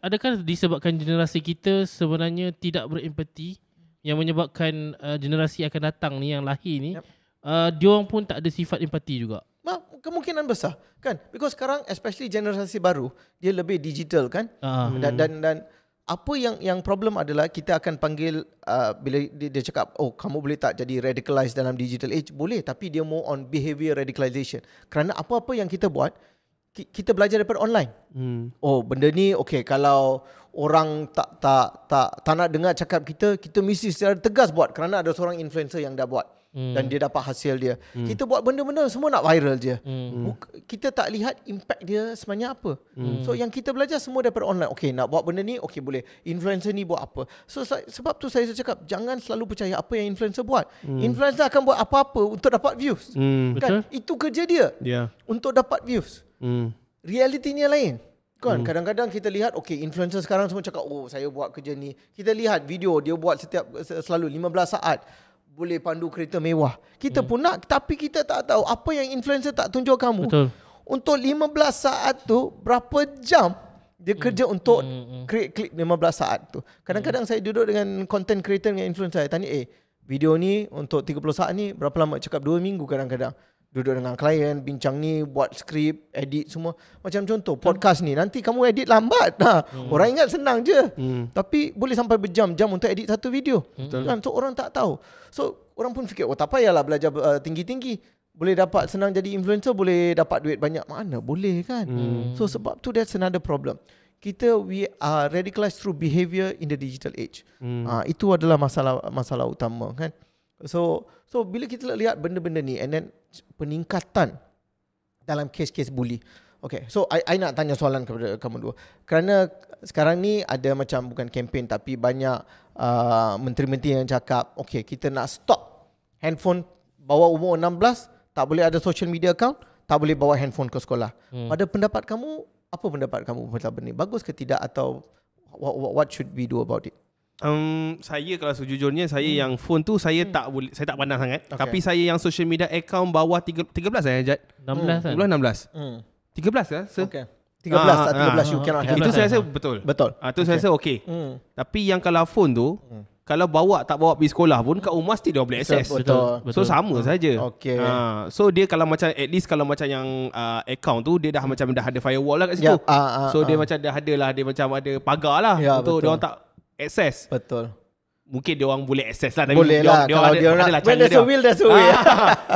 adakah disebabkan generasi kita sebenarnya tidak berempati yang menyebabkan generasi akan datang ni yang lahir ni, diorang pun tak ada sifat empati juga? Kemungkinan besar kan, because sekarang especially generasi baru dia lebih digital kan. Dan apa yang problem adalah kita akan panggil bila dia cakap kamu boleh tak jadi radicalized dalam digital age, boleh, tapi dia more on behavior radicalization. Kerana apa-apa yang kita buat kita belajar daripada online. Benda ni kalau orang tak nak dengar cakap kita mesti secara tegas buat kerana ada seorang influencer yang dah buat. Dan dia dapat hasil dia. Kita buat benda-benda semua nak viral je. Kita tak lihat impact dia sebenarnya apa. So yang kita belajar semua daripada online. Nak buat benda ni, boleh. Influencer ni buat apa. So sebab tu saya cakap jangan selalu percaya apa yang influencer buat. Influencer akan buat apa-apa untuk dapat views. Kan? Itu kerja dia. Untuk dapat views. Realitinya lain. Kan kadang-kadang kita lihat influencer sekarang semua cakap saya buat kerja ni. Kita lihat video dia buat selalu 15 saat. Boleh pandu kereta mewah. Kita pun nak, tapi kita tak tahu apa yang influencer tak tunjuk kamu. Betul. Untuk 15 saat tu berapa jam dia kerja untuk create klik 15 saat tu. Kadang-kadang saya duduk dengan content creator dengan influencer, saya tanya video ni untuk 30 saat ni berapa lama? Cakap 2 minggu kadang-kadang. Duduk dengan klien, bincang ni, buat skrip, edit semua. Macam contoh podcast ni, nanti kamu edit lambat. Orang ingat senang je. Tapi boleh sampai berjam-jam untuk edit satu video. Kan? So orang tak tahu. So orang pun fikir tak payahlah belajar tinggi-tinggi. Boleh dapat senang jadi influencer, boleh dapat duit banyak. Mana boleh kan? So sebab tu that's another problem. We are radicalized through behavior in the digital age. Itu adalah masalah utama kan. So bila kita lihat benda-benda ni and then peningkatan dalam kes-kes bully. So I nak tanya soalan kepada kamu dua. Kerana sekarang ni ada macam bukan kempen tapi banyak menteri-menteri yang cakap kita nak stop handphone bawah umur 16, tak boleh ada social media account, tak boleh bawa handphone ke sekolah. Pada pendapat kamu, apa pendapat kamu tentang benda ni? Bagus ke tidak atau what should we do about it? Saya kalau sejujurnya saya yang phone tu saya tak pandang sangat. Tapi saya yang social media account bawah 13 Jad. 16 kan? 16. 13 ke? 13 tak 13 you cannot have. Itu saya rasa betul. Itu saya rasa Tapi yang kalau phone tu kalau tak bawa pergi sekolah pun kat rumah still dia boleh access. Betul. So sama saja. So dia kalau macam at least kalau macam yang account tu dia dah macam dah ada firewall lah kat situ. So dia macam dah ada lah, dia macam ada pagar lah untuk dia orang tak access. Betul. Mungkin dia orang boleh access lah, tapi boleh lah kalau dia orang when there's a will there's a way.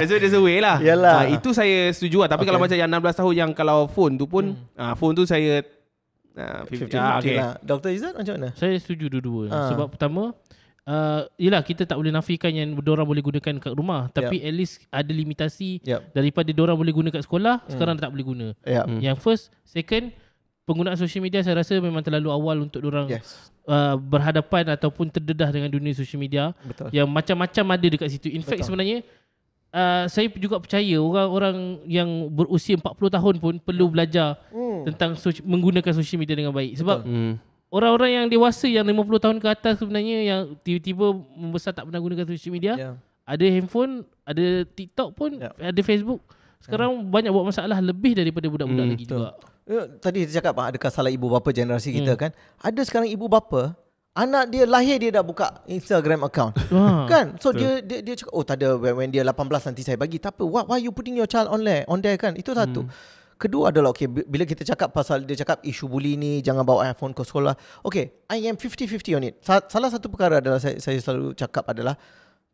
There's a way lah. Itu saya setuju lah. Tapi kalau macam yang 16 tahun yang kalau phone tu pun phone tu saya 50-50 lah. Dr. Izzat macam mana? Saya setuju dua-dua. Sebab pertama yelah kita tak boleh nafikan yang diorang boleh gunakan kat rumah, tapi at least ada limitasi daripada diorang boleh guna kat sekolah, sekarang tak boleh guna. Yang first. Second, penggunaan social media saya rasa memang terlalu awal untuk diorang berhadapan ataupun terdedah dengan dunia social media. Betul. Yang macam-macam ada dekat situ. In fact sebenarnya saya juga percaya orang-orang yang berusia 40 tahun pun perlu belajar tentang menggunakan social media dengan baik. Sebab orang-orang yang dewasa yang 50 tahun ke atas sebenarnya yang tiba-tiba membesar tak pernah gunakan social media, ada handphone, ada TikTok pun, ada Facebook. Sekarang banyak buat masalah lebih daripada budak-budak lagi juga. Tadi dia cakap adakah salah ibu bapa generasi kita kan? Ada sekarang ibu bapa anak dia lahir dia dah buka Instagram account. Kan? So dia cakap tak ada, when dia 18 nanti saya bagi. Tak apa. Why you putting your child on there kan? Itu satu. Kedua adalah bila kita cakap pasal dia cakap isu bully ni, jangan bawa iPhone ke sekolah. I am 50-50 on it. Salah satu perkara adalah saya selalu cakap adalah,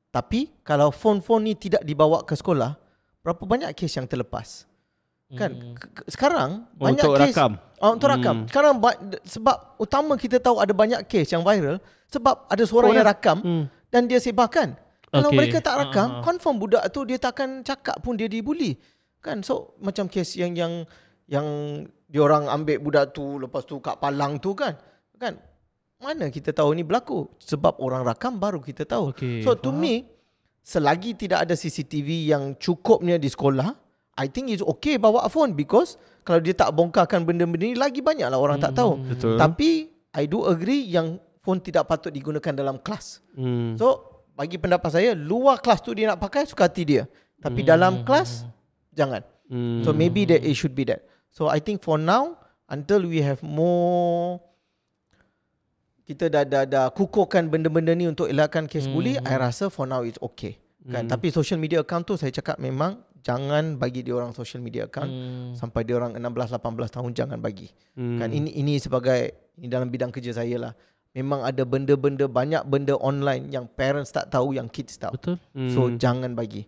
tapi kalau phone ni tidak dibawa ke sekolah, berapa banyak kes yang terlepas? Kan sekarang banyak untuk kes rakam. Untuk rakam. Sekarang sebab utama kita tahu ada banyak kes yang viral sebab ada seorang yang rakam dan dia sebarkan. Kalau mereka tak rakam, confirm budak tu dia takkan cakap pun dia dibuli. Kan? So macam kes yang diorang ambil budak tu lepas tu kat palang tu kan. Mana kita tahu ni berlaku? Sebab orang rakam baru kita tahu. So to me, selagi tidak ada CCTV yang cukupnya di sekolah, I think it's okay bawa phone, because kalau dia tak bongkarkan benda-benda ni, lagi banyaklah orang tak tahu. Betul. Tapi I do agree yang phone tidak patut digunakan dalam kelas. So bagi pendapat saya, luar kelas tu dia nak pakai, suka hati dia. Tapi dalam kelas jangan. So maybe that it should be that. So I think for now, until we have more kita dah kukuhkan benda-benda ni untuk elakkan kes bully, I rasa for now it's okay. Kan, tapi social media account tu saya cakap memang jangan bagi dia orang social media account sampai dia orang 16 18 tahun, jangan bagi. Kan ini sebagai ini dalam bidang kerja saya lah. Memang ada benda-benda, banyak benda online yang parents tak tahu, yang kids tahu. Betul. So jangan bagi.